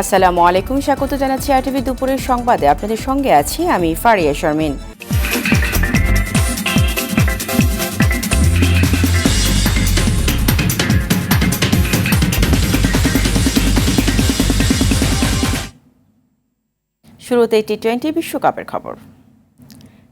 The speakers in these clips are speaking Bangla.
আসসালামু আলাইকুম, স্বাগত জানাচ্ছি আরটিভি দুপুরের সংবাদে। আপনাদের সঙ্গে আছি আমি ফারিয়া শারমিন। শুরুতে টি-20 বিশ্বকাপের খবর।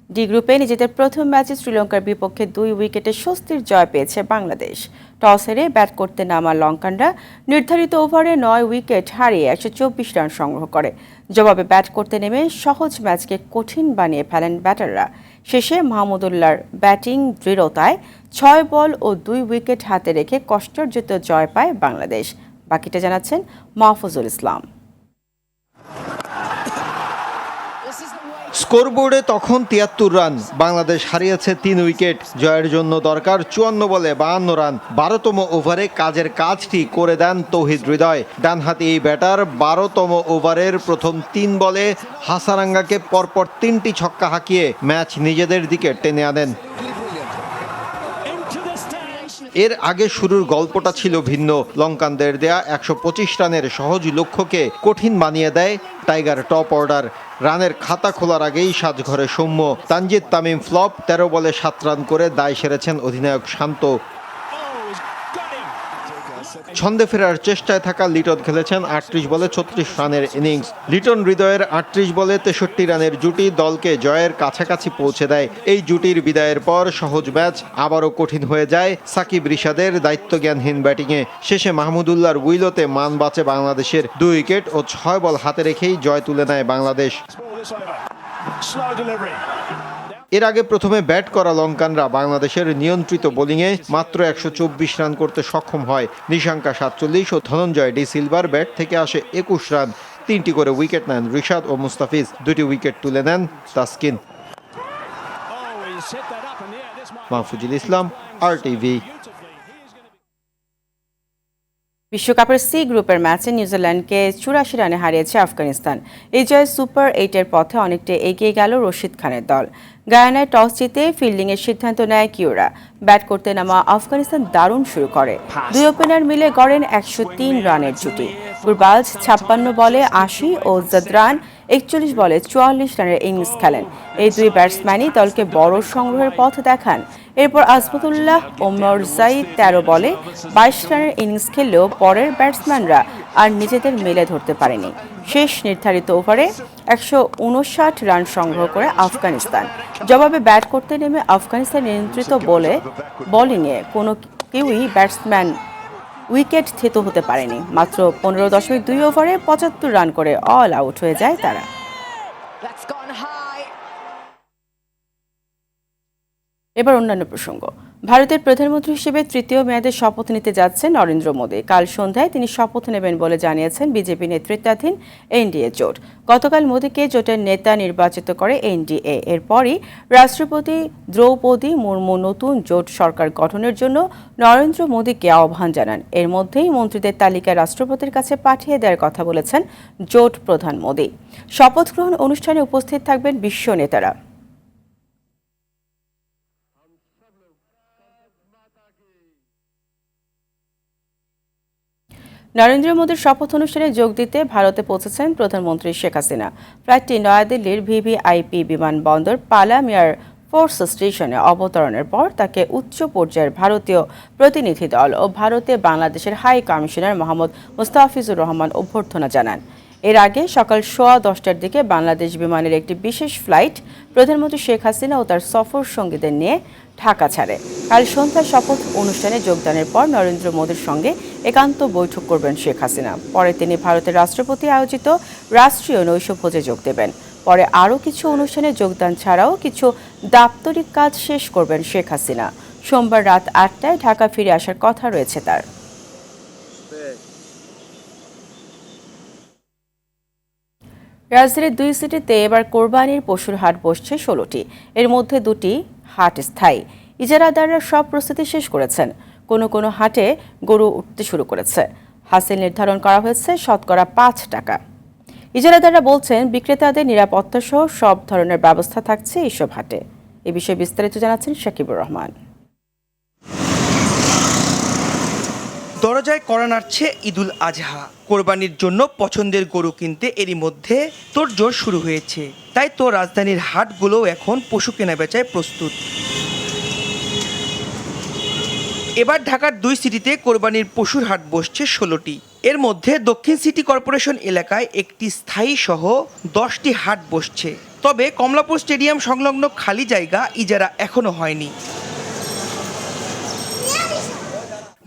ডি গ্রুপে নিজেদের প্রথম ম্যাচে শ্রীলঙ্কার বিপক্ষে 2 উইকেটে স্বস্তির জয় পেয়েছে বাংলাদেশ। টস হেরে ব্যাট করতে নামা লঙ্কানরা নির্ধারিত ওভারে 9 উইকেট হারিয়ে 124 রান সংগ্রহ করে। জবাবে ব্যাট করতে নেমে সহজ ম্যাচকে কঠিন বানিয়ে ফেলেন ব্যাটাররা। শেষে মাহমুদুল্লাহর ব্যাটিং দৃঢ়তায় 6 বল ও 2 উইকেট হাতে রেখে কষ্টার্জিত জয় পায় বাংলাদেশ। বাকিটা জানাচ্ছেন মাহফুজুল ইসলাম। স্কোরবোর্ডে তখন 73 রান। বাংলাদেশ হারিয়েছে 3 উইকেট। জয়ের জন্য দরকার 54 বলে 52 রান। 12তম ওভারে কাজের কাজটি করে দেন তৌহিদ হৃদয়। ডানহাতি এই ব্যাটার 12তম ওভারের প্রথম 3 বলে হাসারাঙ্গাকে পরপর 3টি ছক্কা হাঁকিয়ে ম্যাচ নিজেদের দিকে টেনে আনেন। এর আগে শুরুর গল্পটা ছিল ভিন্ন। লঙ্কানদের দেয়া 125 রানের সহজ লক্ষ্যকে কঠিন বানিয়ে দেয় টাইগার টপ অর্ডার। রানের খাতা খোলার আগেই সাজঘরে সৌম্য। তানজিদ তামিম ফ্লপ, 13 বলে 7 রান করে দায় সেরেছেন অধিনায়ক শান্ত। ছন্দে ফেরার চেষ্টায় থাকা লিটন খেলেছেন 38 বলে 36 রানের ইনিংস। লিটন হৃদয়ের 38 বলে 63 রানের জুটি দলকে জয়ের কাছাকাছি পৌঁছে দেয়। এই জুটির বিদায়ের পর সহজ ম্যাচ আবারও কঠিন হয়ে যায় সাকিব রিশাদের দায়িত্বজ্ঞানহীন ব্যাটিংয়ে। শেষে মাহমুদুল্লাহর উইলোতে মান বাঁচে বাংলাদেশের। 2 উইকেট ও 6 বল হাতে রেখেই জয় তুলে নেয় বাংলাদেশ। এর আগে প্রথমে ব্যাট করা লঙ্কানরা বাংলাদেশের নিয়ন্ত্রিত বোলিংয়ে মাত্র 124 রান করতে সক্ষম হয়। নিশাঙ্কা 47 ও ধনঞ্জয় ডি সিলভার ব্যাট থেকে আসে 21 রান। 3টি করে উইকেট নেন রিশাদ ও মুস্তাফিজ। 2টি উইকেট তুলে নেন তাসকিন। মাহফুজুল ইসলাম, আরটিভি। বিশ্বকাপের সি গ্রুপের ম্যাচে নিউজিল্যান্ডকে 84 রানে হারিয়েছে আফগানিস্তান। এই জয়ে সুপার 8-এর পথে অনেকটা এগিয়ে গেল রশিদ খানের দল। গায়ানায় টস জিতে ফিল্ডিংয়ের সিদ্ধান্ত নেয় কিউরা। ব্যাট করতে নামা আফগানিস্তান দারুণ শুরু করে। 2 ওপেনার মিলে গড়েন 103 রানের জুটি। গুরবাজ 56 বলে 80 ও জাদরান 41 বলে 44 রানের ইনিংস খেলেন। এই 2 ব্যাটসম্যানই দলকে বড় সংগ্রহের পথ দেখান। এরপর আজমতুল্লাহ ওমরজাই 13 বলে 22 রানের ইনিংস খেললেও পরের ব্যাটসম্যানরা আর নিজেদের মেলে ধরতে পারেনি। শেষ নির্ধারিত ওভারে 159 রান সংগ্রহ করে আফগানিস্তান। জবাবে ব্যাট করতে নেমে আফগানিস্তান নিয়ন্ত্রিত বোলিংয়ে কোনো কেউই ব্যাটসম্যান উইকেট থেতো হতে পারেনি। মাত্র 15.2 ওভারে 75 রান করে অল আউট হয়ে যায় তারা। এবার অন্যান্য প্রসঙ্গ। ভারতের প্রধানমন্ত্রী হিসেবে তৃতীয় মেয়াদে শপথ নিতে যাচ্ছেন নরেন্দ্র মোদী। কাল সন্ধ্যায় তিনি শপথ নেবেন বলে জানিয়েছেন বিজেপি নেতৃত্বাধীন এনডিএ জোট। গতকাল মোদীকে জোটের নেতা নির্বাচিত করে এনডিএ। এরপরই রাষ্ট্রপতি দ্রৌপদী মুর্মু নতুন জোট সরকার গঠনের জন্য নরেন্দ্র মোদীকে আহ্বান জানান। এর মধ্যেই মন্ত্রীদের তালিকা রাষ্ট্রপতির কাছে পাঠিয়ে দেওয়ার কথা বলেছেন জোট প্রধান মোদী। শপথ গ্রহণ অনুষ্ঠানে উপস্থিত থাকবেন বিশ্ব নেতারা। নরেন্দ্র মোদীর শপথ অনুষ্ঠানে যোগ দিতে ভারতে পৌঁছেছেন প্রধানমন্ত্রী শেখ হাসিনা। ফ্লাইটটি নয়াদিল্লির ভিভিআইপি বিমানবন্দর পালাম এয়ার ফোর্স স্টেশনে অবতরণের পর তাকে উচ্চ পর্যায়ের ভারতীয় প্রতিনিধি দল ও ভারতে বাংলাদেশের হাই কমিশনার মোহাম্মদ মুস্তাফিজুর রহমান অভ্যর্থনা জানান। এর আগে সকাল 10:15টার দিকে বাংলাদেশ বিমানের একটি বিশেষ ফ্লাইট প্রধানমন্ত্রী শেখ হাসিনা ও তার সফর সঙ্গীদের নিয়ে ঢাকা ছাড়ে। কাল সন্ধ্যায় শপথ অনুষ্ঠানে যোগদানের পর নরেন্দ্র মোদীর সঙ্গে একান্ত বৈঠক করবেন শেখ হাসিনা। পরে তিনি ভারতের রাষ্ট্রপতি আয়োজিত রাষ্ট্রীয় নৈশভোজে যোগ দেবেন। পরে আরও কিছু অনুষ্ঠানে যোগদান ছাড়াও কিছু দাপ্তরিক কাজ শেষ করবেন শেখ হাসিনা। সোমবার রাত 8টায় ঢাকা ফিরে আসার কথা রয়েছে তার। রাজধানীর 2 সিটিতে এবার কোরবানির পশুর হাট বসছে 16টি। এর মধ্যে 2টি হাট স্থায়ী। ইজারাদাররা সব প্রস্তুতি শেষ করেছেন। কোনো কোনো হাটে গরু উঠতে শুরু করেছে। হাসিল নির্ধারণ করা হয়েছে শতকরা 5 টাকা। ইজারাদাররা বলছেন বিক্রেতাদের নিরাপত্তা সহ সব ধরনের ব্যবস্থা থাকছে এইসব হাটে। এ বিষয়ে বিস্তারিত জানাচ্ছেন শাকিবুর রহমান। দরজায় কড়া নাড়ছে ঈদুল আজহা। কোরবানির জন্য পছন্দের গরু কিনতে এরই মধ্যে তোড়জোড় শুরু হয়েছে। তাই তো রাজধানীর হাটগুলোও এখন পশু কেনাবেচায় প্রস্তুত। এবার ঢাকার 2 সিটিতে কোরবানির পশুর হাট বসছে 16টি। এর মধ্যে দক্ষিণ সিটি কর্পোরেশন এলাকায় একটি স্থায়ী সহ 10টি হাট বসছে। তবে কমলাপুর স্টেডিয়াম সংলগ্ন খালি জায়গা ইজারা এখনো হয়নি।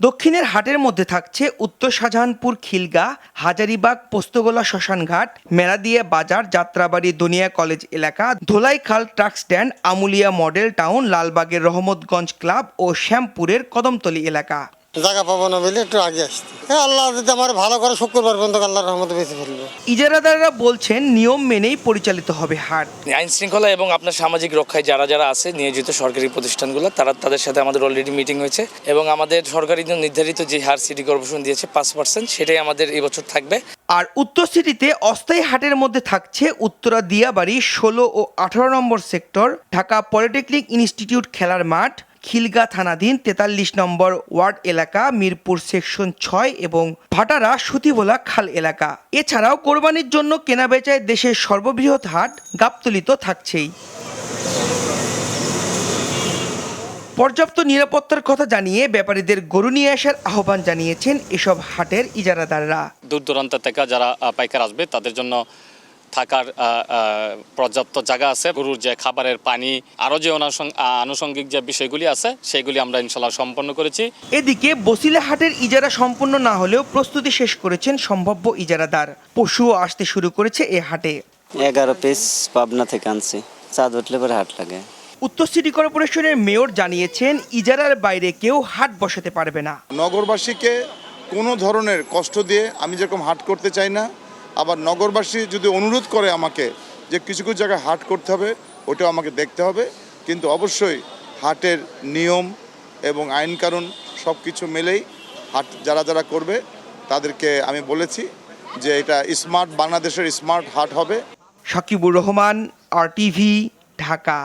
দক্ষিণের হাটের মধ্যে থাকছে উত্তর শাহজাহানপুর খিলগা, হাজারীবাগ পোস্তগোলা শ্মশানঘাট, মেলাদিয়া বাজার, যাত্রাবাড়ি দনিয়া কলেজ এলাকা, Dholaikhal truck stand, Amulia model town, লালবাগের রহমতগঞ্জ ক্লাব ও শ্যামপুরের কদমতলী এলাকা। জায়গা পাবো না বলে একটু আগে আসতে। হ্যাঁ, আল্লাহ যদি আমার ভালো করে শুক্রবার পর্যন্ত আল্লাহর রহমতে বেঁচে ফেলবো। ইজারাদাররা বলছেন নিয়ম মেনেই পরিচালিত হবে হাট। আইন শৃঙ্খলা এবং আপনার সামাজিক রক্ষায় যারা আছে নিয়োজিত সরকারি প্রতিষ্ঠানগুলো তাদের সাথে আমাদের অলরেডি মিটিং হয়েছে এবং আমাদের সরকারি নির্ধারিত যে হার সিটি কর্পোরেশন দিয়েছে 5%, সেটাই আমাদের এবছর থাকবে। আর উত্তর সিটিতে অস্থায়ী হাটের মধ্যে থাকছে উত্তরা দিয়াবাড়ি 16 ও 18 নম্বর সেক্টর, ঢাকা পলিটেকনিক ইনস্টিটিউট খেলার মাঠ, খিলগা থানাধীন 43 নম্বর ওয়ার্ড এলাকা, মিরপুর সেকশন 6 এবং ভাটারা সুতিবোলা খাল এলাকা। এছাড়াও কোরবানির জন্য কেনাবেচায় দেশের সর্ববৃহৎ হাট গাবতলী তো থাকছেই। পর্যাপ্ত নিরাপত্তার কথা জানিয়ে ব্যাপারীদের গরু নিয়ে আসার আহ্বান জানিয়েছেন এসব হাটের ইজারাদাররা। দূর দূরান্ত থেকে যারা পাইকার আসবে তাদের জন্য থাকার পর্যাপ্ত জায়গা আছে। গরুর যে খাবারের পানি, আরও যে আনুষঙ্গিক যে বিষয়গুলি আছে সেগুলি আমরা ইনশাল্লাহ সম্পন্ন করেছি। এদিকে বসিলা হাটের ইজারা সম্পন্ন না হলেও প্রস্তুতি শেষ করেছেন সম্ভাব্য ইজারাদার। পশুও আসতে শুরু করেছে এ হাটে। 11 পিস পাবনা থেকে আনছি, চাঁদ উঠলে পরে হাট লাগে। উত্তর সিটি কর্পোরেশনের মেয়র জানিয়েছেন ইজারার বাইরে কেউ হাট বসাতে পারবে না। নগরবাসীকে কোনো ধরনের কষ্ট দিয়ে আমি যেরকম হাট করতে চাই না, আবার নগরবাসী যদি অনুরোধ করে আমাকে যে কিছু কিছু জায়গায় হাট করতে হবে, ওটাও আমাকে দেখতে হবে। কিন্তু অবশ্যই হাটের নিয়ম এবং আইন কানুন সব কিছু মেলেই হাট যারা করবে তাদেরকে আমি বলেছি যে এটা স্মার্ট বাংলাদেশের স্মার্ট হাট হবে। সাকিবুর রহমান, RTV, ঢাকা।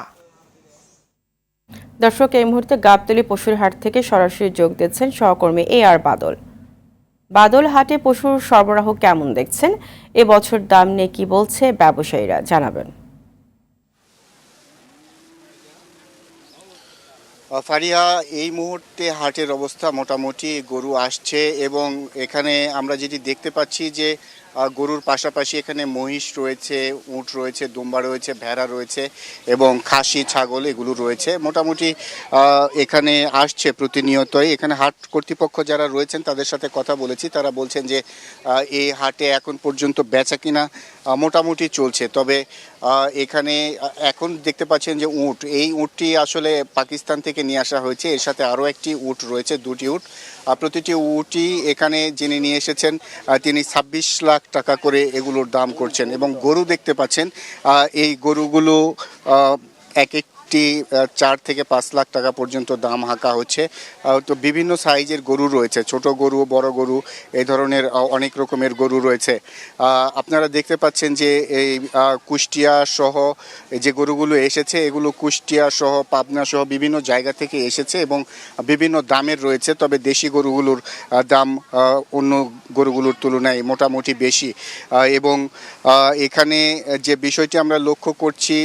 দর্শক, এই মুহূর্তে গাবতলী পশুর হাট থেকে সরাসরি যোগ দিচ্ছেন সহকর্মী AR বাদল। বাদল, হাটে পশুর সরবরাহ কেমন দেখছেন? এবছর দাম নিয়ে কি বলছে ব্যবসায়ীরা, জানাবেন। ফারিয়া, এই মুহূর্তে হাটের অবস্থা মোটামুটি, গরু আসছে এবং এখানে আমরা যেটি দেখতে পাচ্ছি যে গরুর পাশাপাশি এখানে মহিষ রয়েছে, উট রয়েছে, দুম্বা রয়েছে, ভেড়া রয়েছে এবং খাসি, ছাগল এগুলো রয়েছে। মোটামুটি এখানে আসছে প্রতিনিয়তই। এখানে হাট কর্তৃপক্ষ যারা রয়েছেন তাদের সাথে কথা বলেছি, তারা বলছেন যে এই হাটে এখন পর্যন্ত বেচা কিনা মোটামুটি চলছে। তবে এখানে এখন দেখতে পাচ্ছেন যে উট, এই উটটি আসলে পাকিস্তান থেকে নিয়ে আসা হয়েছে। এর সাথে আরও একটি উট রয়েছে, 2টি উট। প্রতিটি উটই এখানে যিনি নিয়ে এসেছেন তিনি 26 লাখ টাকা করে এগুলোর দাম করছেন এবং গরু দেখতে পাচ্ছেন এই গরুগুলো এক একটি 4 থেকে 5 লাখ টাকা পর্যন্ত দাম হাঁকা হচ্ছে। তো বিভিন্ন সাইজের গরু রয়েছে, ছোট গরু, বড় গরু, এই ধরনের অনেক রকমের গরু রয়েছে। আপনারা দেখতে পাচ্ছেন যে এই কুষ্টিয়া সহ যে গরুগুলো এসেছে এগুলো কুষ্টিয়া সহ, পাবনা সহ বিভিন্ন জায়গা থেকে এসেছে এবং বিভিন্ন দামের রয়েছে। তবে দেশি গরুগুলোর দাম অন্য গরুগুলোর তুলনায় মোটামুটি বেশি এবং এখানে যে বিষয়টি আমরা লক্ষ্য করছি,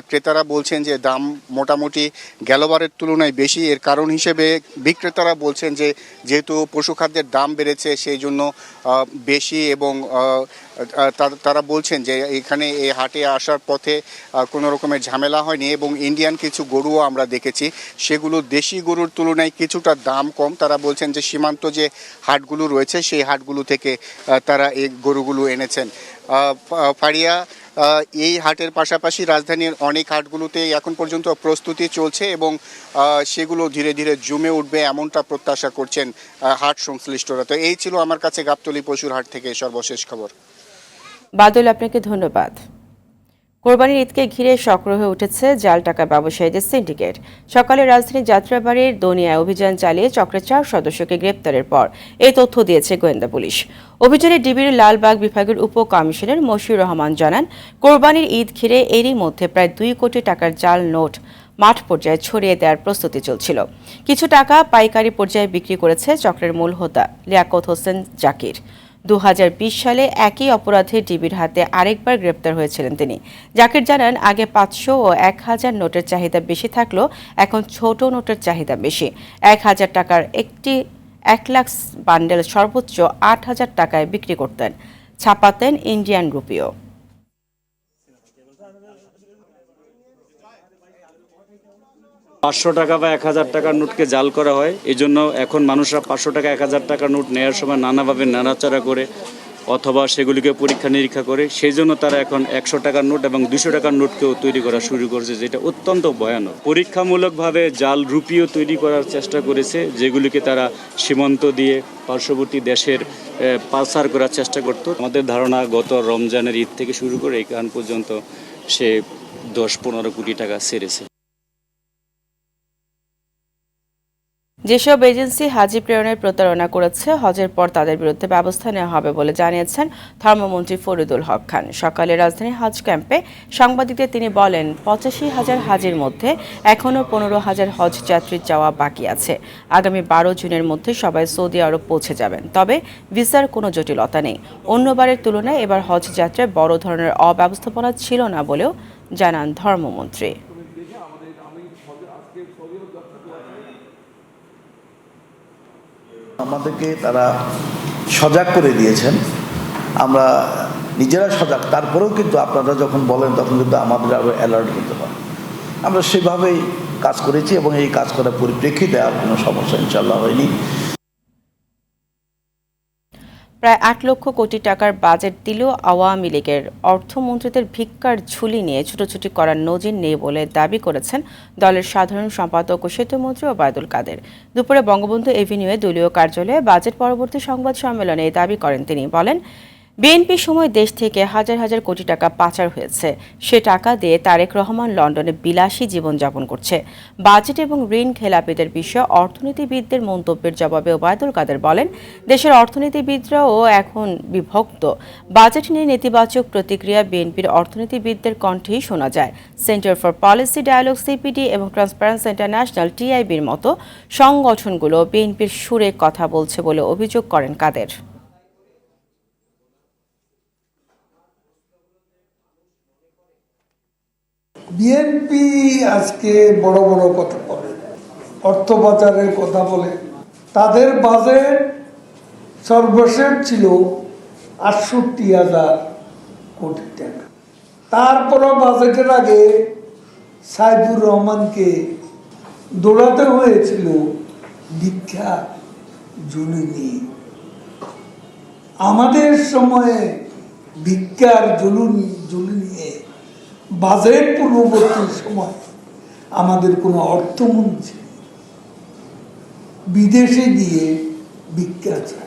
ক্রেতারা বলছেন যে দাম মোটামুটি গেলবারের তুলনায় বেশি। এর কারণ হিসেবে বিক্রেতারা বলছেন যে যেহেতু পশু খাদ্যের দাম বেড়েছে সেই জন্য বেশি এবং তারা বলছেন যে এখানে এই হাটে আসার পথে কোনো রকমের ঝামেলা হয়নি এবং ইন্ডিয়ান কিছু গরুও আমরা দেখেছি, সেগুলো দেশি গরুর তুলনায় কিছুটা দাম কম। তারা বলছেন যে সীমান্ত যে হাটগুলো রয়েছে সেই হাটগুলো থেকে তারা এই গরুগুলো এনেছেন। ফারিয়া, এই হাটের পাশাপাশি রাজধানীর অনেক হাটগুলোতে এখন পর্যন্ত প্রস্তুতি চলছে এবং সেগুলো ধীরে ধীরে জমে উঠবে এমনটা প্রত্যাশা করছেন হাট সংশ্লিষ্টরা। তো এই ছিল আমার কাছে গাবতলী পশুর হাট থেকে সর্বশেষ খবর। বাদল, আপনাকে ধন্যবাদ। কোরবানির ঈদকে ঘিরে সক্রিয় হয়ে উঠেছে জাল টাকা ব্যবসায়ীদের সিন্ডিকেট। সকালে রাজধানীর যাত্রাবাড়ির দনিয়ায় অভিযান চালিয়ে চক্রের 4 সদস্যকে গ্রেপ্তারের পর এই তথ্য দিয়েছে গোয়েন্দা পুলিশ। অভিযানে ডিবির লালবাগ বিভাগের উপ কমিশনার মশিউর রহমান জানান, কোরবানির ঈদ ঘিরে এরই মধ্যে প্রায় 2 কোটি টাকার জাল নোট মাঠ পর্যায়ে ছড়িয়ে দেওয়ার প্রস্তুতি চলছিল। কিছু টাকা পাইকারি পর্যায়ে বিক্রি করেছে চক্রের মূল হোতা লিয়াকত হোসেন জাকির। 2020 সালে একই অপরাধে ডিবির হাতে আরেকবার গ্রেপ্তার হয়েছিলেন তিনি। জাকির জানান, আগে 500 ও 1000 নোটের চাহিদা বেশি থাকলেও এখন ছোট নোটের চাহিদা বেশি। 1000 টাকার একটি 1 লাখ বান্ডেল সর্বোচ্চ 8000 টাকায় বিক্রি করতেন, ছাপাতেন ইন্ডিয়ান রুপিও। পাঁচশো টাকা বা 1000 টাকার নোটকে জাল করা হয়। এই জন্য এখন মানুষরা 500 টাকা 1000 টাকার নোট নেওয়ার সময় নানাভাবে নাড়াচাড়া করে অথবা সেগুলিকে পরীক্ষা নিরীক্ষা করে, সেই জন্য তারা এখন 100 টাকার নোট এবং 200 টাকার নোটকেও তৈরি করা শুরু করেছে, যেটা অত্যন্ত ভয়ানক। পরীক্ষামূলকভাবে জাল রুপিও তৈরি করার চেষ্টা করেছে, যেগুলিকে তারা সীমান্ত দিয়ে পার্শ্ববর্তী দেশের পাচার করার চেষ্টা করত। আমাদের ধারণা গত রমজানের ঈদ থেকে শুরু করে এখন পর্যন্ত সে 10-15 কোটি টাকা ছেড়েছে। যেসব এজেন্সি হাজি প্রেরণের প্রতারণা করেছে, হজের পর তাদের বিরুদ্ধে ব্যবস্থা নেওয়া হবে বলে জানিয়েছেন ধর্মমন্ত্রী ফরিদুল হক খান। সকালে রাজধানী হজ ক্যাম্পে সাংবাদিকদের তিনি বলেন, 85,000 হাজির মধ্যে এখনও 15,000 হজ যাত্রীর যাওয়া বাকি আছে। আগামী 12 জুনের মধ্যে সবাই সৌদি আরব পৌঁছে যাবেন। তবে ভিসার কোনো জটিলতা নেই। অন্যবারের তুলনায় এবার হজ যাত্রায় বড় ধরনের অব্যবস্থাপনা ছিল না বলেও জানান ধর্মমন্ত্রী। আমাদেরকে তারা সজাগ করে দিয়েছেন, আমরা নিজেরা সজাগ, তারপরেও কিন্তু আপনারা যখন বলেন তখন কিন্তু আমাদের আরও অ্যালার্ট হতে হয়। আমরা সেভাবেই কাজ করেছি এবং এই কাজ করার পরিপ্রেক্ষিতে আর কোনো সমস্যা ইনশাল্লাহ হয়নি। প্রায় 8 লক্ষ কোটি টাকার বাজেট দিলেও আওয়ামী লীগের অর্থমন্ত্রীদের ভিক্ষার ঝুলি নিয়ে ছুটোছুটি করার নজির নেই বলে দাবি করেছেন দলের সাধারণ সম্পাদক ও সেতুমন্ত্রী ওবায়দুল কাদের। দুপুরে বঙ্গবন্ধু এভিনিউয়ে দলীয় কার্যালয়ে বাজেট পরবর্তী সংবাদ সম্মেলনে এই দাবি করেন তিনি। বলেন, বিএনপির সময় দেশ থেকে হাজার হাজার কোটি টাকা পাচার হয়েছে। সে টাকা দিয়ে তারেক রহমান লন্ডনে বিলাসী জীবনযাপন করছে। বাজেট এবং ঋণ খেলাপিদের বিষয়ে অর্থনীতিবিদদের মন্তব্যের জবাবে ওবায়দুল কাদের বলেন, দেশের অর্থনীতিবিদরাও এখন বিভক্ত। বাজেট নিয়ে নেতিবাচক প্রতিক্রিয়া বিএনপির অর্থনীতিবিদদের কণ্ঠেই শোনা যায়। Centre for Policy Dialogue CPD এবং ট্রান্সপারেন্সি ইন্টারন্যাশনাল টিআইবির মতো সংগঠনগুলো বিএনপির সুরে কথা বলছে বলে অভিযোগ করেন কাদের। বিএনপি আজকে বড় বড় কথা বলে, অর্থ পাচারের কথা বলে। তাদের বাজেট সর্বশেষ ছিল 68,000 কোটি টাকা। তারপরও বাজেটের আগে সাইদুর রহমানকে দৌড়াতে হয়েছিল ভিক্ষা ঝুলি নিয়ে। আমাদের সময়ে ভিক্ষার ঝুলি নিয়ে বাজেট পূর্ববর্তী সময় আমাদের কোনো অর্থমন্ত্রী বিদেশে গিয়ে ভিক্ষা চায়।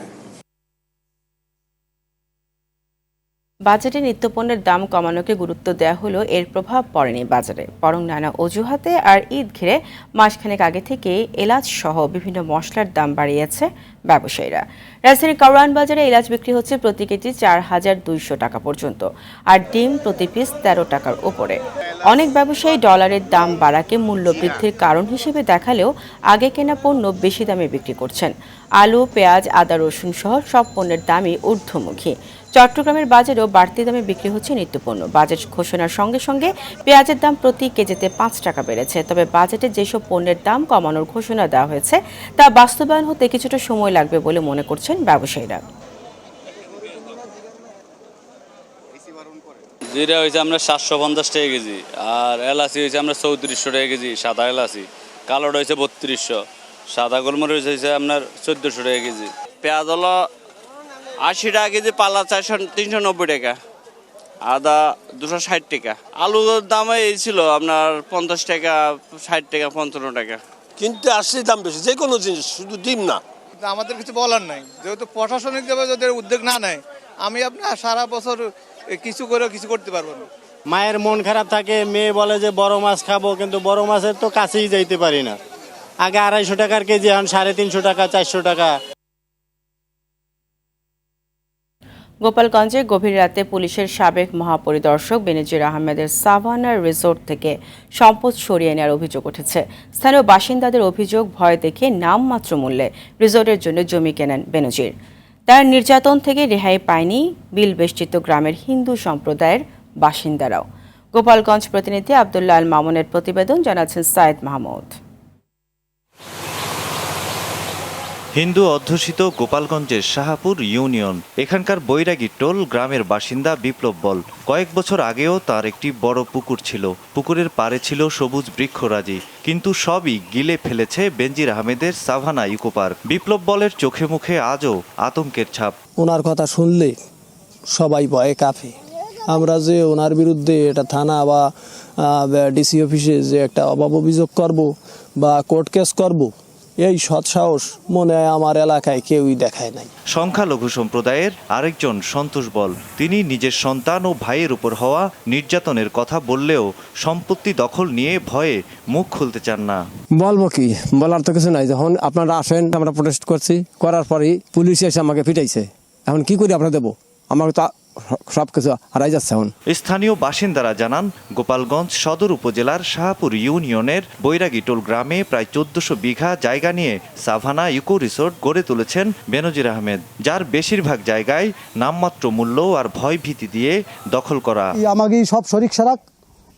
বাজেটে নিত্যপণ্যের দাম কমানোকে গুরুত্ব দেওয়া হলেও এর প্রভাব পড়েনি বাজারে, বরং নানা অজুহাতে আর ঈদ ঘিরে মাসখানেক আগে থেকে এলাচ সহ বিভিন্ন মশলার দাম বাড়িয়েছে ব্যবসায়ীরা। রাজধানীর কারওয়ান বাজারে এলাচ বিক্রি হচ্ছে প্রতি কেজি 4,200 টাকা পর্যন্ত, আর ডিম প্রতি পিস 13 টাকার উপরে। অনেক ব্যবসায়ী ডলারের দাম বাড়াকে মূল্য বৃদ্ধির কারণ হিসেবে দেখালেও আগে কেনা পণ্য বেশি দামে বিক্রি করছেন। আলু, পেঁয়াজ, আদা, রসুন সহ সব পণ্যের দামই ঊর্ধ্বমুখী। চট্টগ্রামের বাজারেও বাড়তি দামে বিক্রি হচ্ছে নিত্যপণ্য। বাজেট ঘোষণার সঙ্গে সঙ্গে পেঁয়াজের দাম প্রতি কেজিতে 5 টাকা বেড়েছে। তবে বাজেটে যেসব পণ্যের দাম কমানোর ঘোষণা দেওয়া হয়েছে তা বাস্তবায়ন হতে কিছুটা সময় লাগবে বলে মনে করছেন ব্যবসায়ীরা। জিরা হয়েছে আমরা 750 টাকা কেজি, আর এলাচি হয়েছে আমরা 3400 টাকা কেজি, সাদা এলাচি। কালোটা হয়েছে 3200, সাদা গোলমরিচ হয়েছে আপনার 1400 টাকা কেজি। পেঁয়াজ হলো 80 টাকা কেজি, পাল্লা 390 টাকা, আদা 260 টাকা। আলুর দাম এই ছিল আপনার 50 টাকা, 60 টাকা, 55 টাকা। কিন্তু আসছে দাম বেশি যে কোনো জিনিস, শুধু ডিম না। আমাদের কিছু বলার নাই, যেহেতু প্রশাসনিকভাবে যদি উদ্যোগ না নেয়, আমি আপনার সারা বছর কিছু করে কিছু করতে পারবো না। মায়ের মন খারাপ থাকে, মেয়ে বলে যে বড় মাছ খাবো, কিন্তু বড় মাছের তো কাছেই যাইতে পারি না। আগে 250 টাকার কেজি, এখন 350 টাকা, 400 টাকা। গোপালগঞ্জে গভীর রাতে পুলিশের সাবেক মহাপরিদর্শক বেনজির আহমেদের সাভানা রিসোর্ট থেকে সম্পদ সরিয়ে নেওয়ার অভিযোগ উঠেছে। স্থানীয় বাসিন্দাদের অভিযোগ, ভয় দেখে নামমাত্র মূল্যে রিসোর্টের জন্য জমি কেনেন বেনজির। তার নির্যাতন থেকে রেহাই পায়নি বিল বেষ্টিত গ্রামের হিন্দু সম্প্রদায়ের বাসিন্দারাও। গোপালগঞ্জ প্রতিনিধি আব্দুল্লাহ আল মামুনের প্রতিবেদন, জানাচ্ছেন সায়েদ মাহমুদ। হিন্দু অধ্যুষিত গোপালগঞ্জের শাহাপুর ইউনিয়ন, এখানকার বৈরাগী টোল গ্রামের বাসিন্দা বিপ্লব বল। কয়েক বছর আগেও তার একটি বড় পুকুর ছিল। পুকুরের পাড়ে ছিল সবুজ বৃক্ষরাজি, কিন্তু সবই গিলে ফেলেছে বেনজির আহমেদের সাভানা ইকো পার্ক। বিপ্লব বলের চোখে মুখে আজও আতঙ্কের ছাপ। ওনার কথা শুনলে সবাই ভয়ে কাঁপে। আমরা যে ওনার বিরুদ্ধে এটা থানা বা ডিসি অফিসে যে একটা অভাব অভিযোগ করব বা কোর্ট কেস করব, এই সৎসাহস মনে হয় আমার এলাকায় কেউই দেখায় নাই। সংখ্যালঘু সম্প্রদায়ের আরেকজন সন্তোষ বল, তিনি নিজের সন্তান ও ভাইয়ের উপর হওয়া নির্যাতনের কথা বললেও সম্পত্তি দখল নিয়ে ভয়ে মুখ খুলতে চান না। বলবো কি, বলার তো কিছু নাই। যখন আপনারা আসেন, আমরা প্রোটেস্ট করছি, করার পরেই পুলিশ এসে আমাকে পিটাইছে। এখন কি করি আমরা দেবো? আমাকে তো সবকিছু হারাই যাচ্ছে এখন। স্থানীয় বাসিন্দারা জানান, গোপালগঞ্জ সদর উপজেলার শাহাপুর ইউনিয়নের বৈরাগী টোল গ্রামে প্রায় 1400 বিঘা জায়গা নিয়ে সাভানা ইকো রিসোর্ট গড়ে তুলেছেন বেনজির আহমেদ, যার বেশিরভাগ জায়গায় নামমাত্র মূল্য আর ভয় ভীতি দিয়ে দখল করা। আমাকে সব শরিক সারাক,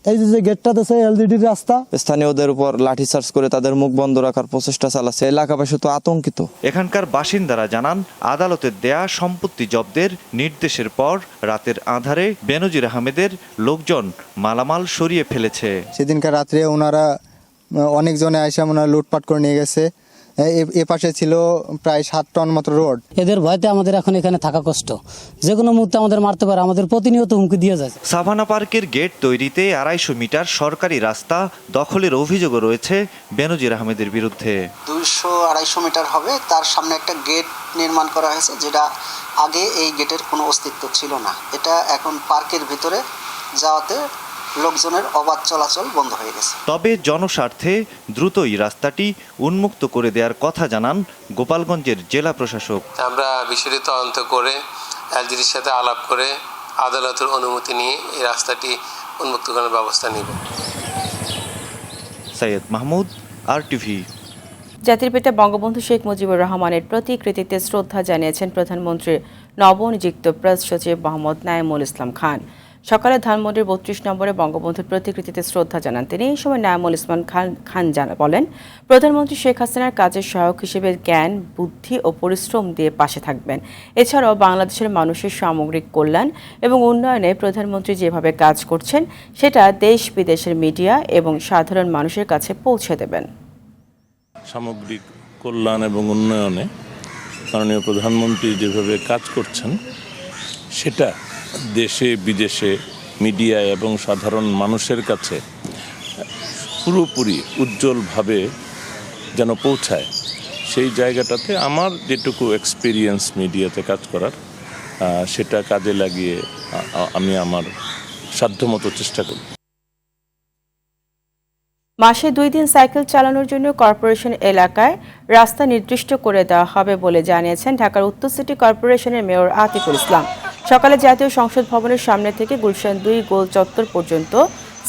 এই যে গেটটা দেশে এলডিডির রাস্তা, স্থানীয়দের উপর লাঠিচার্জ করে তাদের মুখ বন্ধ রাখার প্রচেষ্টা চালাচ্ছে। এলাকাবাসী তো আতঙ্কিত। এখানকার বাসিন্দারা জানান, আদালতের দেয়া সম্পত্তি জব্দের নির্দেশের পর রাতের আঁধারে বেনজির আহমেদের লোকজন মালামাল সরিয়ে ফেলেছে। সেদিনকার রাত্রে ওনারা অনেকজনে আইসা ওনারা লুটপাট করে নিয়ে গেছে। এ পাশে ছিল প্রায় 7 টন মতো রোড। এদের ভয়তে আমাদের এখন এখানে থাকা কষ্ট, যে কোনো মুহূর্তে আমাদের মারতে পারে, আমাদের প্রতিনিয়ত হুমকি দিয়ে যায়। সাভানা পার্কের গেট তৈরিতে 250 মিটার সরকারি রাস্তা দখলের অভিযোগও রয়েছে বেনজির আহমেদের বিরুদ্ধে। 200-250 মিটার হবে, তার সামনে একটা গেট নির্মাণ করা হয়েছে, যেটা আগে এই গেটের কোনো অস্তিত্ব ছিল না। এটা এখন পার্কের ভিতরে যাওয়াতে লোকজনের অবাধ চলাচল বন্ধ হয়ে গেছে। তবে জনস্বার্থে দ্রুতই রাস্তাটি উন্মুক্ত করে দেওয়ার কথা জানান গোপালগঞ্জের জেলা প্রশাসক। আমরা বিষয়টি তদন্ত করে এলজিডির সাথে আলাপ করে আদালতের অনুমতি নিয়ে এই রাস্তাটি উন্মুক্ত করার ব্যবস্থা নিব। সাইয়েদ মাহমুদ, RTV। জাতির পিতা বঙ্গবন্ধু শেখ মুজিবুর রহমানের প্রতিকৃতিতে শ্রদ্ধা জানিয়েছেন প্রধানমন্ত্রীর নবনিযুক্ত প্রেস সচিব মোহাম্মদ নাঈমুল ইসলাম খান। সকালে ধানমন্ডির 32 নম্বরে বঙ্গবন্ধুর প্রতিকৃতিতে শ্রদ্ধা জানান তিনি। এই সময় নাঈমুল ইসলাম খান বলেন, প্রধানমন্ত্রী শেখ হাসিনার কাজের সহায়ক হিসেবে জ্ঞান, বুদ্ধি ও পরিশ্রম দিয়ে পাশে থাকবেন। এছাড়াও বাংলাদেশের মানুষের সামগ্রিক কল্যাণ এবং উন্নয়নে প্রধানমন্ত্রী যেভাবে কাজ করছেন সেটা দেশ বিদেশের মিডিয়া এবং সাধারণ মানুষের কাছে পৌঁছে দেবেন। সামগ্রিক কল্যাণ এবং উন্নয়নে মাননীয় প্রধানমন্ত্রী যেভাবে কাজ করছেন সেটা দেশে বিদেশে মিডিয়া এবং সাধারণ মানুষের কাছে পুরোপুরি উজ্জ্বলভাবে যেন পৌঁছায়, সেই জায়গাটাতে আমার যেটুকু এক্সপিরিয়েন্স মিডিয়াতে কাজ করার সেটা কাজে লাগিয়ে আমি আমার সাধ্যমতো চেষ্টা করি। মাসে 2 দিন সাইকেল চালানোর জন্য কর্পোরেশন এলাকায় রাস্তা নির্দিষ্ট করে দেওয়া হবে বলে জানিয়েছেন ঢাকার উত্তর সিটি কর্পোরেশনের মেয়র আতিকুল ইসলাম। সকালে জাতীয় সংসদ ভবনের সামনে থেকে গুলশান 2 গোল চত্বর পর্যন্ত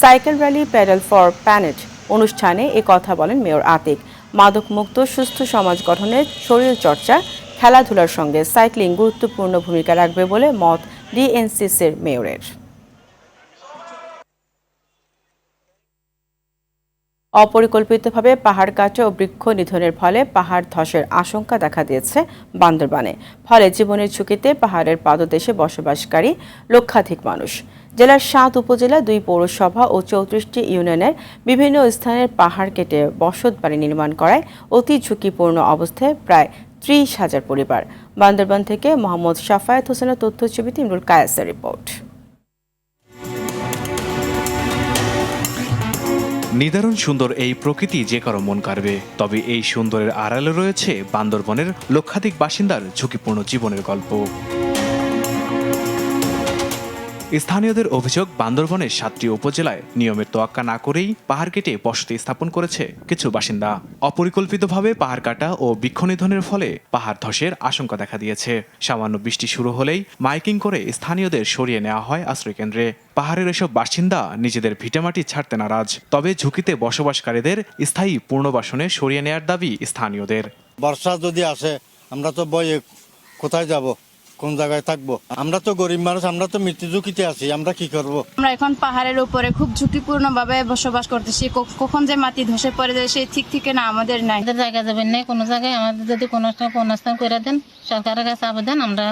cycle rally pedal for planet অনুষ্ঠানে এ কথা বলেন মেয়র আতিক। মাদকমুক্ত সুস্থ সমাজ গঠনে শরীরচর্চা, খেলাধুলার সঙ্গে সাইক্লিং গুরুত্বপূর্ণ ভূমিকা রাখবে বলে মত ডিএনসিসির মেয়রের। অপরিকল্পিতভাবে পাহাড় কাটা ও বৃক্ষ নিধনের ফলে পাহাড় ধসের আশঙ্কা দেখা দিয়েছে বান্দরবানে। ফলে জীবনের ঝুঁকিতে পাহাড়ের পাদদেশে বসবাসকারী লক্ষাধিক মানুষ। জেলার 7 উপজেলা, 2 পৌরসভা ও 34টি ইউনিয়নের বিভিন্ন স্থানের পাহাড় কেটে বসতবাড়ি নির্মাণ করায় অতি ঝুঁকিপূর্ণ অবস্থায় প্রায় 30,000 পরিবার। বান্দরবান থেকে মোহাম্মদ শাফায়েত হোসেনের তথ্যছবিতে ইমরুল কায়েসের রিপোর্ট। নিদারুণ সুন্দর এই প্রকৃতি যে কারো মন কাড়বে, তবে এই সুন্দরের আড়ালে রয়েছে বান্দরবনের লক্ষাধিক বাসিন্দার ঝুঁকিপূর্ণ জীবনের গল্প। স্থানীয়দের অভিযোগ, বান্দরবনের 7টি উপজেলায় নিয়মের তোয়াক্কা না করেই পাহাড় কেটে বসতি স্থাপন করেছে কিছু বাসিন্দা। অপরিকল্পিতভাবে পাহাড় কাটা ও বৃক্ষনিধনের ফলে পাহাড় ধসের আশঙ্কা দেখা দিয়েছে। সামান্য বৃষ্টি শুরু হলেই মাইকিং করে স্থানীয়দের সরিয়ে নেওয়া হয় আশ্রয়কেন্দ্রে। পাহাড়ের এসব বাসিন্দা নিজেদের ভিটেমাটি ছাড়তে নারাজ, তবে ঝুঁকিতে বসবাসকারীদের স্থায়ী পুনর্বাসনে সরিয়ে নেওয়ার দাবি স্থানীয়দের। বর্ষা যদি আসে আমরা তো বয়ে কোথায় যাব, কোন জায়গায় থাকবো? আমরা তো গরিব মানুষ, আমরা তো মৃত্যু ঝুঁকিতে আছি, আমরা কি করব? আমরা এখন পাহাড়ের উপরে খুব ঝুঁকিপূর্ণ ভাবে বসবাস করতেছি। কখন যে মাটি ধসে পড়ে যায় সেই ঠিক ঠিকানা আমাদের নাই। জায়গা যাবেন না কোনো জায়গায়, আমাদের যদি কোনো স্থান করে দেন, সরকারের কাছে আবেদন, আমরা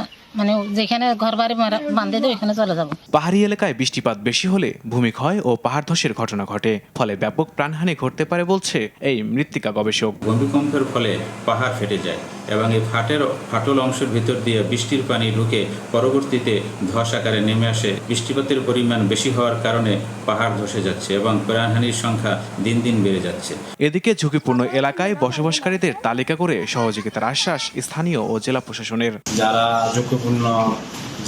যেখানে ঘর বাড়ি বাঁধে দেয় ওইখানে চলে যাব। পাহাড়ি এলাকায় বৃষ্টিপাত বেশি হলে ভূমিক্ষয় ও পাহাড় ধসের ঘটনা ঘটে, ফলে ব্যাপক প্রাণহানি ঘটতে পারে বলছে এই মৃত্তিকা গবেষক। ভূমিকম্পের ফলে পাহাড় ফেটে যায় এবং এই ফাটল অংশের ভিতর দিয়ে বৃষ্টির পানি ঢুকে পরবর্তীতে ধস আকারে নেমে আসে। বৃষ্টিপাতের পরিমাণ বেশি হওয়ার কারণে পাহাড় ধসে যাচ্ছে এবং প্রাণহানির সংখ্যা দিন দিন বেড়ে যাচ্ছে। এদিকে ঝুঁকিপূর্ণ এলাকায় বসবাসকারীদের তালিকা করে সহযোগিতার আশ্বাস স্থানীয় ও জেলা প্রশাসনের। যারা ঝুঁকিপূর্ণ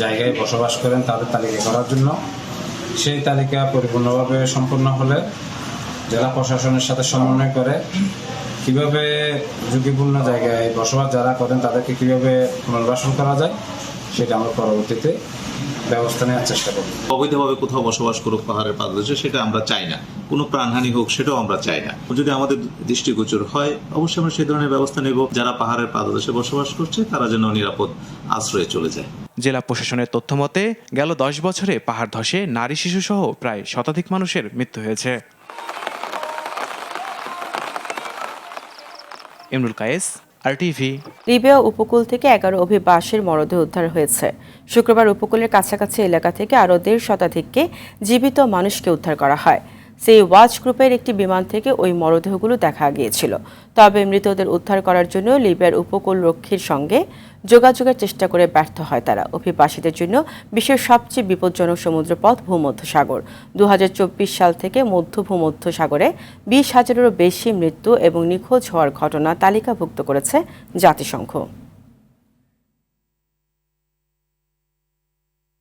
জায়গায় বসবাস করেন তাদের তালিকা করার জন্য, সেই তালিকা পরিপূর্ণভাবে সম্পূর্ণ হলে জেলা প্রশাসনের সাথে সমন্বয় করে কিভাবে ঝুঁকিপূর্ণ জায়গায় বসবাস যারা করেন তাদেরকে কিভাবে পুনর্বাসন করা যায় সেটা আমরা পরবর্তীতে ব্যবস্থা নেওয়ার চেষ্টা করব। অবৈধভাবে কোথাও বসবাস করুক পাহাড়ের পাদদেশে, সেটা আমরা চাই না। কোনো প্রাণহানি হোক সেটাও আমরা চাই না। যদি আমাদের দৃষ্টিগোচর হয় অবশ্যই আমরা সেই ধরনের ব্যবস্থা নেব। যারা পাহাড়ের পাদদেশে বসবাস করছে তারা যেন নিরাপদ আশ্রয়ে চলে যায়। জেলা প্রশাসনের তথ্য মতে গেল 10 বছরে পাহাড় ধসে নারী শিশু সহ প্রায় শতাধিক মানুষের মৃত্যু হয়েছে। ইমরুল কায়েস, RTV। লিবিয়া উপকূল থেকে 11 অভিবাসীর মরদেহ উদ্ধার হয়েছে। শুক্রবার উপকূলের কাছাকাছি এলাকা থেকে আরও 1.5 শতাধিককে জীবিত মানুষকে উদ্ধার করা হয়। সেই ওয়াচ গ্রুপের একটি বিমান থেকে ওই মরদেহগুলো দেখা গিয়েছিল। তবে মৃতদের উদ্ধার করার জন্য লিবিয়ার উপকূল রক্ষীর সঙ্গে যোগাযোগের চেষ্টা করে ব্যর্থ হয় তারা। অভিবাসীদের জন্য বিশ্বের সবচেয়ে বিপজ্জনক সমুদ্রপথ ভূমধ্যসাগর। 2024 সাল থেকে ভূমধ্যসাগরে 20,000-এরও বেশি মৃত্যু এবং নিখোঁজ হওয়ার ঘটনা তালিকাভুক্ত করেছে জাতিসংঘ।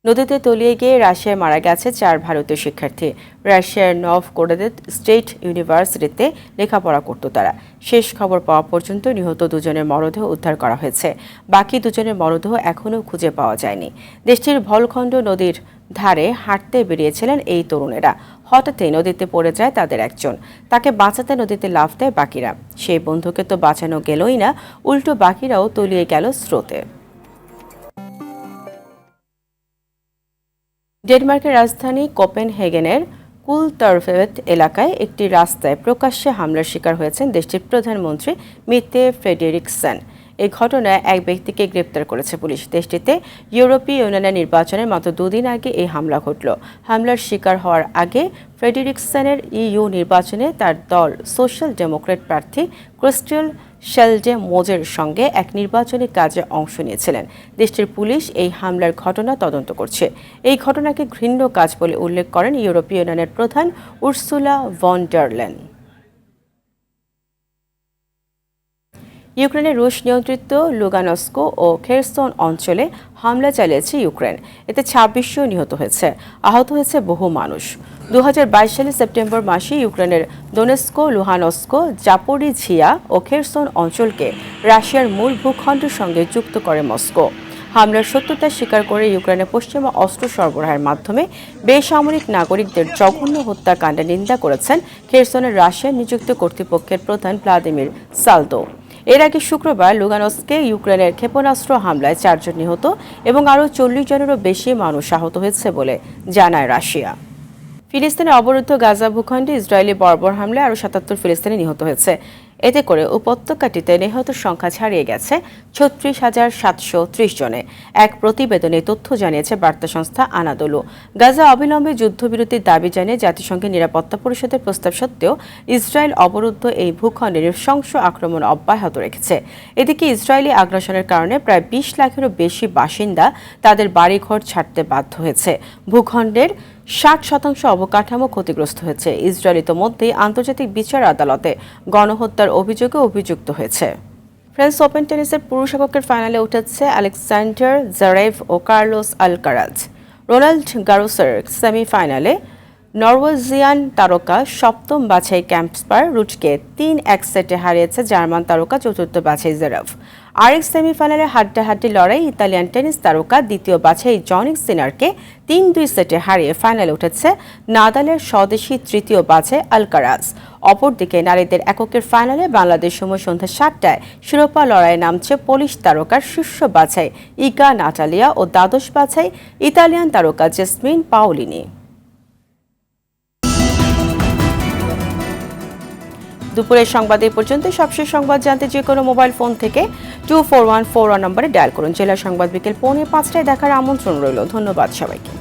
নদীতে তলিয়ে গিয়ে রাশিয়ায় মারা গেছে 4 ভারতীয় শিক্ষার্থী। রাশিয়ার নভগোরোদ স্টেট ইউনিভার্সিটিতে লেখাপড়া করত তারা। শেষ খবর পাওয়া পর্যন্ত নিহত 2 জনের মরদেহ উদ্ধার করা হয়েছে। বাকি 2 জনের মরদেহ এখনও খুঁজে পাওয়া যায়নি। দেশটির ভলখণ্ড নদীর ধারে হাঁটতে বেরিয়েছিলেন এই তরুণেরা। হঠাৎই নদীতে পড়ে যায় তাদের একজন। তাকে বাঁচাতে নদীতে লাফ দেয় বাকিরা। সেই বন্ধুকে তো বাঁচানো গেলই না, উল্টো বাকিরাও তলিয়ে গেল স্রোতে। ডেনমার্কের রাজধানী কোপেনহেগেনের কুলতারভেট এলাকায় একটি রাস্তায় প্রকাশ্যে হামলার শিকার হয়েছেন দেশটির প্রধানমন্ত্রী মিতে ফ্রেডেরিকসেন। এই ঘটনায় এক ব্যক্তিকে গ্রেপ্তার করেছে পুলিশ। দেশটিতে ইউরোপীয় ইউনিয়নের নির্বাচনের মাত্র 2 দিন আগে এই হামলা ঘটল। হামলার শিকার হওয়ার আগে ফ্রেডেরিকসেনের EU নির্বাচনে তার দল সোশ্যাল ডেমোক্র্যাট প্রার্থী ক্রিস্টেল শেলডে মোজের সঙ্গে এক নির্বাচনী কাজে অংশ নিয়েছিলেন। দেশটির পুলিশ এই হামলার ঘটনা তদন্ত করছে। এই ঘটনাকে ঘৃণ্য কাজ বলে উল্লেখ করেন ইউরোপীয় ইউনিয়নের প্রধান উর্সুলা ভন ডার লেয়েন। ইউক্রেনের রুশ নিয়ন্ত্রিত লুগানস্ক ও খেরসন অঞ্চলে হামলা চালিয়েছে ইউক্রেন। এতে 26 নিহত হয়েছে, আহত হয়েছে বহু মানুষ। 2022 সালের সেপ্টেম্বর মাসে ইউক্রেনের দোনেস্ক, লুহানস্ক, জাপোরিঝিয়া ও খেরসন অঞ্চলকে রাশিয়ার মূল ভূখণ্ডের সঙ্গে যুক্ত করে মস্কো। হামলার সত্যতা স্বীকার করে ইউক্রেনের পশ্চিমা অস্ত্র সরবরাহের মাধ্যমে বেসামরিক নাগরিকদের জঘন্য হত্যাকাণ্ডের নিন্দা করেছেন খেরসনের রাশিয়ার নিযুক্ত কর্তৃপক্ষের প্রধান ভ্লাদিমির সালদো। এর আগে শুক্রবার লুগানস্কে ইউক্রেনের ক্ষেপণাস্ত্র হামলায় 4 জন নিহত এবং আরও 40 জনেরও বেশি মানুষ আহত হয়েছে বলে জানায় রাশিয়া। ফিলিস্তিনের অবরুদ্ধ গাজা ভূখণ্ডে ইসরায়েলি বর্বর হামলায় আরও 77 ফিলিস্তিনি নিহত হয়েছে। এতে করে উপত্যকাটিতে নিহতের সংখ্যা ছাড়িয়ে গেছে 36,730 জনে। এক প্রতিবেদনে তথ্য জানিয়েছে বার্তা সংস্থা আনাদোলু। গাজা অবিলম্বে যুদ্ধবিরতির দাবি জানিয়ে জাতিসংঘের নিরাপত্তা পরিষদের প্রস্তাব সত্ত্বেও ইসরায়েল অবরুদ্ধ এই ভূখণ্ডে নৃশংস আক্রমণ অব্যাহত রেখেছে। এদিকে ইসরায়েলি আগ্রাসনের কারণে প্রায় 20 লাখেরও বেশি বাসিন্দা তাদের বাড়িঘর ছাড়তে বাধ্য হয়েছে। ভূখণ্ডের 60% অবকাঠামো ক্ষতিগ্রস্ত হয়েছে। ইসরায়েল ইতোমধ্যেই আন্তর্জাতিক বিচার আদালতে গণহত্যার অভিযোগে অভিযুক্ত হয়েছে। ফ্রেঞ্চ ওপেন টেনিসের পুরুষ এককের ফাইনালে উঠেছে আলেকজান্ডার জারেভ ও কার্লোস আলকারাজ। রোনাল্ড গারোসের সেমিফাইনালে নরওয়েজিয়ান তারকা সপ্তম বাছাই ক্যাম্পসপার রুটকে 3-1 সেটে হারিয়েছে জার্মান তারকা চতুর্থ বাছাই জেরাভ। আরেক সেমিফাইনালে হাড্ডাহাড্ডি লড়াই ইতালিয়ান টেনিস তারকা দ্বিতীয় বাছাই জনিক সিনারকে 3-2 সেটে হারিয়ে ফাইনালে উঠেছে নাদালের স্বদেশী তৃতীয় বাছাই আলকারাজ। অপরদিকে নারীদের এককের ফাইনালে বাংলাদেশ সময় সন্ধ্যা 7টায় শিরোপা লড়াইয়ে নামছে পোলিশ তারকার শীর্ষ বাছাই ইগা নাটালিয়া ও দ্বাদশ বাছাই ইতালিয়ান তারকা জেসমিন পাওলিনি। দুপুরের সংবাদ এই পর্যন্ত। সবশেষ সংবাদ জানতে যে কোনো মোবাইল ফোন থেকে 2414 নম্বরে ডায়াল করুন। জেলা সংবাদ বিকেল 4:45টায় দেখার আমন্ত্রণ রইল। ধন্যবাদ সবাইকে।